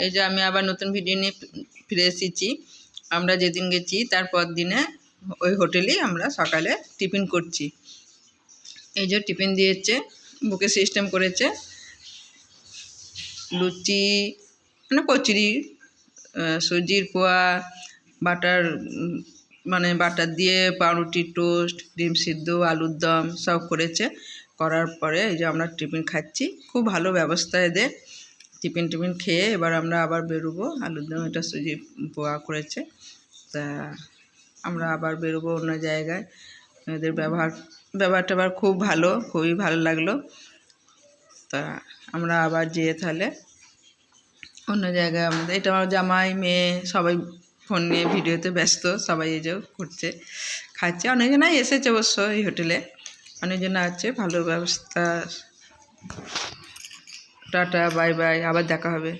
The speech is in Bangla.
এই যে আমি আবার নতুন ভিডিও নিয়ে ফিরে এসেছি। আমরা যেদিন গেছি তারপর দিনে ওই হোটেলেই আমরা সকালে টিফিন করছি। এই যে টিফিন দিয়েছে, বুকে সিস্টেম করেছে, লুচি মানে কচুরি, সুজির পোয়া, বাটার মানে বাটার দিয়ে পাউরুটি টোস্ট, ডিম সিদ্ধ, আলুর দম সব করেছে। করার পরে এই যে আমরা টিফিন খাচ্ছি। খুব ভালো ব্যবস্থা এদের। টিফিন খেয়ে এবার আমরা আবার বেরোবো। আলুর দম এটা সুজি পোয়া করেছে, তা আমরা আবার বেরোবো অন্য জায়গায়। এদের ব্যবহার খুব ভালো, খুবই ভালো লাগলো। তা আমরা আবার যেয়ে তাহলে অন্য জায়গায় আমাদের এটা আমার জামাই মেয়ে সবাই ফোন নিয়ে ভিডিওতে ব্যস্ত, সবাই এই যে করছে, খাচ্ছে। অনেকজনাই এসেছে অবশ্য এই হোটেলে, অনেকজন আছে। ভালো ব্যবস্থা। টাটা, বাই বাই, আবার দেখা হবে।